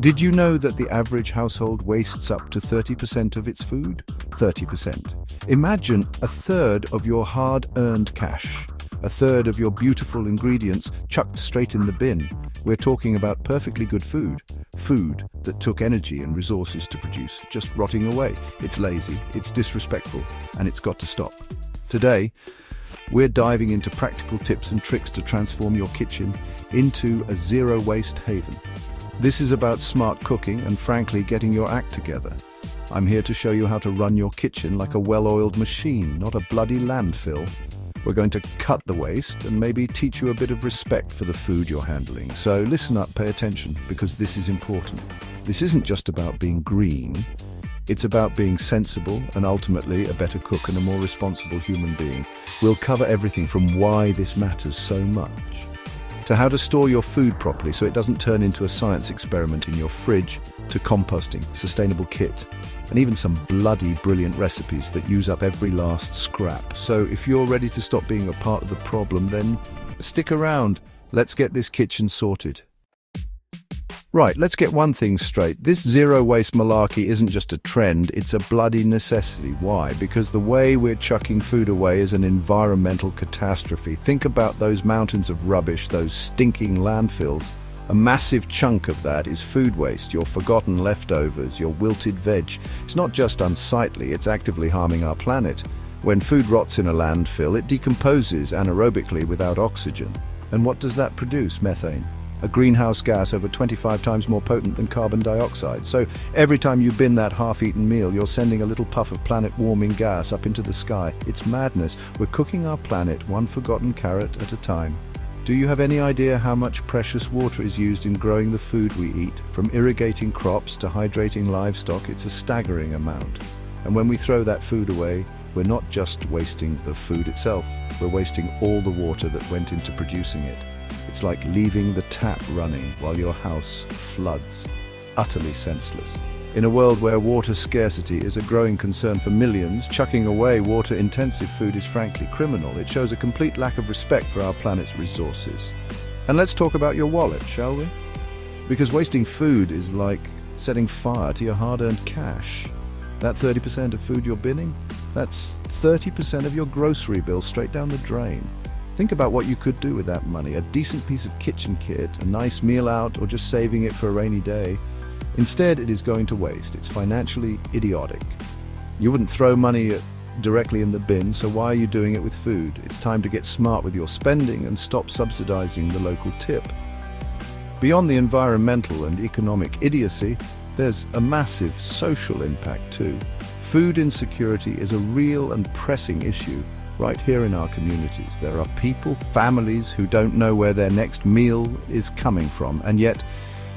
Did you know that the average household wastes up to 30% of its food? 30%. Imagine a third of your hard-earned cash, a third of your beautiful ingredients chucked straight in the bin. We're talking about perfectly good food. Food that took energy and resources to produce, just rotting away. It's lazy, it's disrespectful, and it's got to stop. Today, we're diving into practical tips and tricks to transform your kitchen into a zero-waste haven. This is about smart cooking and, frankly, getting your act together. I'm here to show you how to run your kitchen like a well-oiled machine, not a bloody landfill. We're going to cut the waste and maybe teach you a bit of respect for the food you're handling. So listen up, pay attention, because this is important. This isn't just about being green. It's about being sensible and ultimately a better cook and a more responsible human being. We'll cover everything from why this matters so much, to how to store your food properly so it doesn't turn into a science experiment in your fridge, to composting, sustainable kit, and even some bloody brilliant recipes that use up every last scrap. So if you're ready to stop being a part of the problem, then stick around. Let's get this kitchen sorted. Right, let's get one thing straight. This zero-waste malarkey isn't just a trend, it's a bloody necessity. Why? Because the way we're chucking food away is an environmental catastrophe. Think about those mountains of rubbish, those stinking landfills. A massive chunk of that is food waste, your forgotten leftovers, your wilted veg. It's not just unsightly, it's actively harming our planet. When food rots in a landfill, it decomposes anaerobically without oxygen. And what does that produce? Methane. A greenhouse gas over 25 times more potent than carbon dioxide. So every time you bin that half-eaten meal, you're sending a little puff of planet-warming gas up into the sky. It's madness. We're cooking our planet one forgotten carrot at a time. Do you have any idea how much precious water is used in growing the food we eat? From irrigating crops to hydrating livestock, it's a staggering amount. And when we throw that food away, we're not just wasting the food itself, we're wasting all the water that went into producing it. It's like leaving the tap running while your house floods. Utterly senseless. In a world where water scarcity is a growing concern for millions, chucking away water-intensive food is frankly criminal. It shows a complete lack of respect for our planet's resources. And let's talk about your wallet, shall we? Because wasting food is like setting fire to your hard-earned cash. That 30% of food you're binning, that's 30% of your grocery bill straight down the drain. Think about what you could do with that money. A decent piece of kitchen kit, a nice meal out, or just saving it for a rainy day. Instead, it is going to waste. It's financially idiotic. You wouldn't throw money directly in the bin, so why are you doing it with food? It's time to get smart with your spending and stop subsidizing the local tip. Beyond the environmental and economic idiocy, there's a massive social impact too. Food insecurity is a real and pressing issue right here in our communities. There are people, families, who don't know where their next meal is coming from, and yet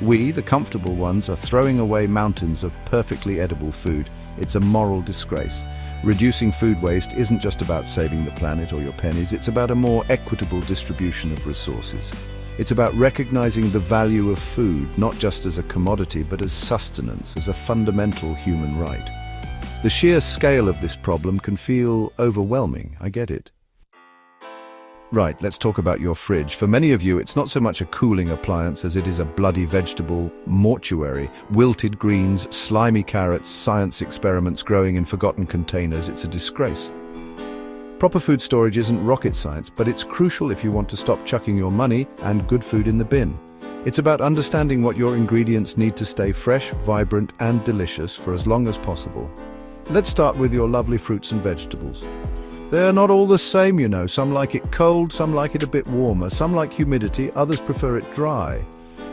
we, the comfortable ones, are throwing away mountains of perfectly edible food. It's a moral disgrace. Reducing food waste isn't just about saving the planet or your pennies, it's about a more equitable distribution of resources. It's about recognizing the value of food, not just as a commodity, but as sustenance, as a fundamental human right. The sheer scale of this problem can feel overwhelming, I get it. Right, let's talk about your fridge. For many of you, it's not so much a cooling appliance as it is a bloody vegetable mortuary. Wilted greens, slimy carrots, science experiments growing in forgotten containers. It's a disgrace. Proper food storage isn't rocket science, but it's crucial if you want to stop chucking your money and good food in the bin. It's about understanding what your ingredients need to stay fresh, vibrant, and delicious for as long as possible. Let's start with your lovely fruits and vegetables. They're not all the same, you know. Some like it cold, some like it a bit warmer, some like humidity, others prefer it dry.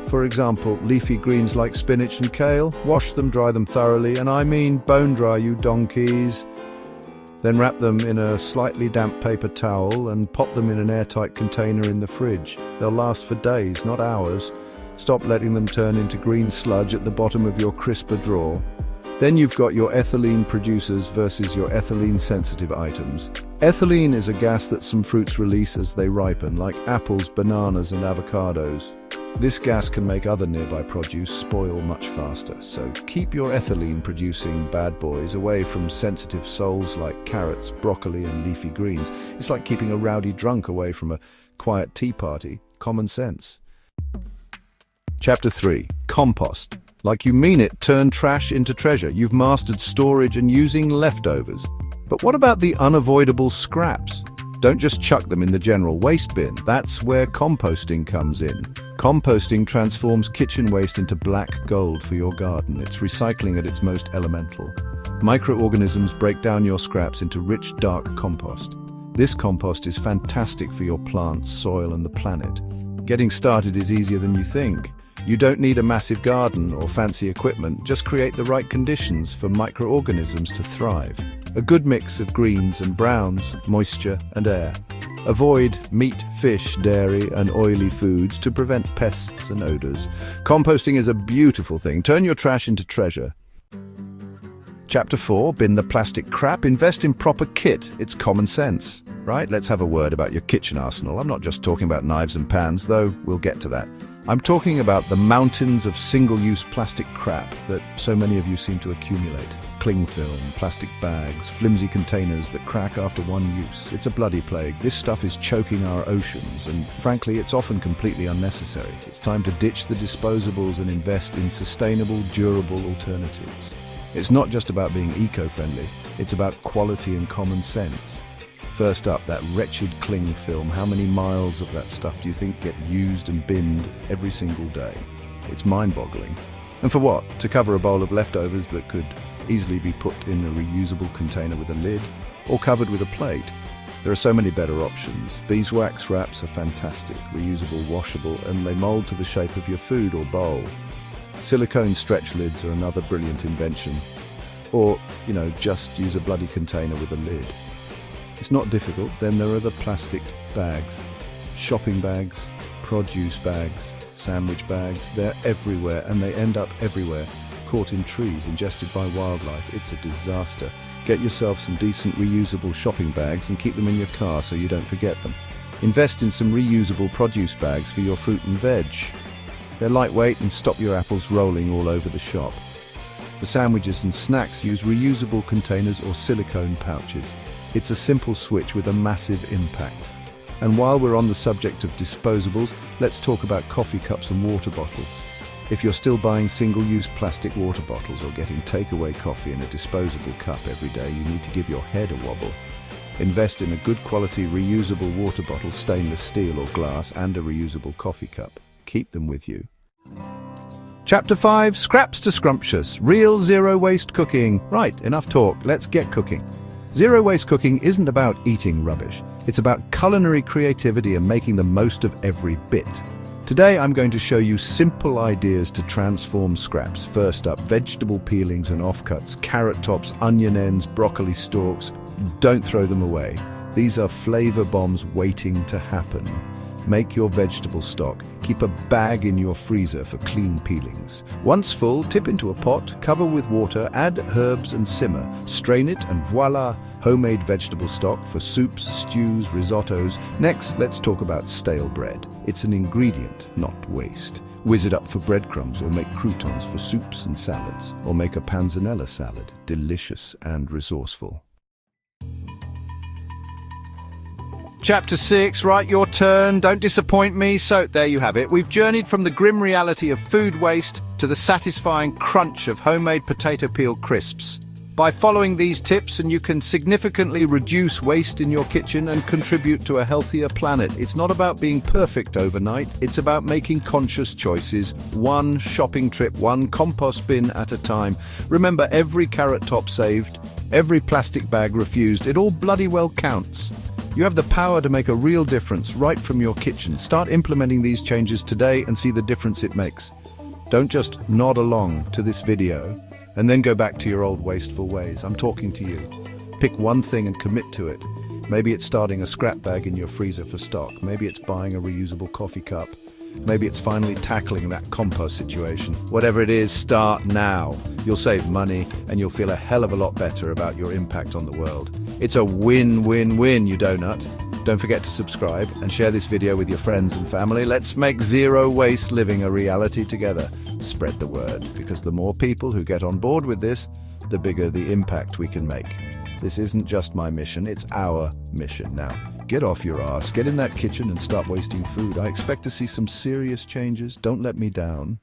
For example, leafy greens like spinach and kale, wash them, dry them thoroughly, and I mean bone dry, you donkeys. Then wrap them in a slightly damp paper towel and pop them in an airtight container in the fridge. They'll last for days, not hours. Stop letting them turn into green sludge at the bottom of your crisper drawer. Then you've got your ethylene producers versus your ethylene-sensitive items. Ethylene is a gas that some fruits release as they ripen, like apples, bananas, and avocados. This gas can make other nearby produce spoil much faster, so keep your ethylene-producing bad boys away from sensitive souls like carrots, broccoli, and leafy greens. It's like keeping a rowdy drunk away from a quiet tea party. Common sense. Chapter 3. Compost. Like you mean it, turn trash into treasure. You've mastered storage and using leftovers. But what about the unavoidable scraps? Don't just chuck them in the general waste bin. That's where composting comes in. Composting transforms kitchen waste into black gold for your garden. It's recycling at its most elemental. Microorganisms break down your scraps into rich, dark compost. This compost is fantastic for your plants, soil, and the planet. Getting started is easier than you think. You don't need a massive garden or fancy equipment. Just create the right conditions for microorganisms to thrive. A good mix of greens and browns, moisture and air. Avoid meat, fish, dairy, and oily foods to prevent pests and odors. Composting is a beautiful thing. Turn your trash into treasure. Chapter 4, bin the plastic crap. Invest in proper kit. It's common sense, right? Let's have a word about your kitchen arsenal. I'm not just talking about knives and pans, though we'll get to that. I'm talking about the mountains of single-use plastic crap that so many of you seem to accumulate. Cling film, plastic bags, flimsy containers that crack after one use. It's a bloody plague. This stuff is choking our oceans, and frankly, it's often completely unnecessary. It's time to ditch the disposables and invest in sustainable, durable alternatives. It's not just about being eco-friendly, it's about quality and common sense. First up, that wretched cling film. How many miles of that stuff do you think get used and binned every single day? It's mind-boggling. And for what? To cover a bowl of leftovers that could easily be put in a reusable container with a lid, or covered with a plate. There are so many better options. Beeswax wraps are fantastic, reusable, washable, and they mold to the shape of your food or bowl. Silicone stretch lids are another brilliant invention. Or, just use a bloody container with a lid. It's not difficult. Then there are the plastic bags. Shopping bags, produce bags, sandwich bags. They're everywhere, and they end up everywhere. Caught in trees, ingested by wildlife. It's a disaster. Get yourself some decent reusable shopping bags and keep them in your car so you don't forget them. Invest in some reusable produce bags for your fruit and veg. They're lightweight and stop your apples rolling all over the shop. For sandwiches and snacks, use reusable containers or silicone pouches. It's a simple switch with a massive impact. And while we're on the subject of disposables, let's talk about coffee cups and water bottles. If you're still buying single-use plastic water bottles or getting takeaway coffee in a disposable cup every day, you need to give your head a wobble. Invest in a good quality reusable water bottle, stainless steel or glass, and a reusable coffee cup. Keep them with you. Chapter 5, Scraps to Scrumptious. Real zero-waste cooking. Right, enough talk. Let's get cooking. Zero-waste cooking isn't about eating rubbish. It's about culinary creativity and making the most of every bit. Today I'm going to show you simple ideas to transform scraps. First up, vegetable peelings and offcuts, carrot tops, onion ends, broccoli stalks. Don't throw them away. These are flavor bombs waiting to happen. Make your vegetable stock. Keep a bag in your freezer for clean peelings. Once full, tip into a pot, cover with water, add herbs and simmer. Strain it and voila, homemade vegetable stock for soups, stews, risottos. Next, let's talk about stale bread. It's an ingredient, not waste. Whiz it up for breadcrumbs or make croutons for soups and salads. Or make a panzanella salad, delicious and resourceful. Chapter 6, right, your turn, don't disappoint me. So there you have it. We've journeyed from the grim reality of food waste to the satisfying crunch of homemade potato peel crisps. By following these tips, and you can significantly reduce waste in your kitchen and contribute to a healthier planet. It's not about being perfect overnight, it's about making conscious choices, one shopping trip, one compost bin at a time. Remember, every carrot top saved, every plastic bag refused, it all bloody well counts. You have the power to make a real difference right from your kitchen. Start implementing these changes today and see the difference it makes. Don't just nod along to this video and then go back to your old wasteful ways. I'm talking to you. Pick one thing and commit to it. Maybe it's starting a scrap bag in your freezer for stock. Maybe it's buying a reusable coffee cup. Maybe it's finally tackling that compost situation. Whatever it is, start now. You'll save money and you'll feel a hell of a lot better about your impact on the world. It's a win-win-win, you donut. Don't forget to subscribe and share this video with your friends and family. Let's make zero waste living a reality together. Spread the word, because the more people who get on board with this, the bigger the impact we can make. This isn't just my mission, it's our mission. Now, get off your ass, get in that kitchen and stop wasting food. I expect to see some serious changes. Don't let me down.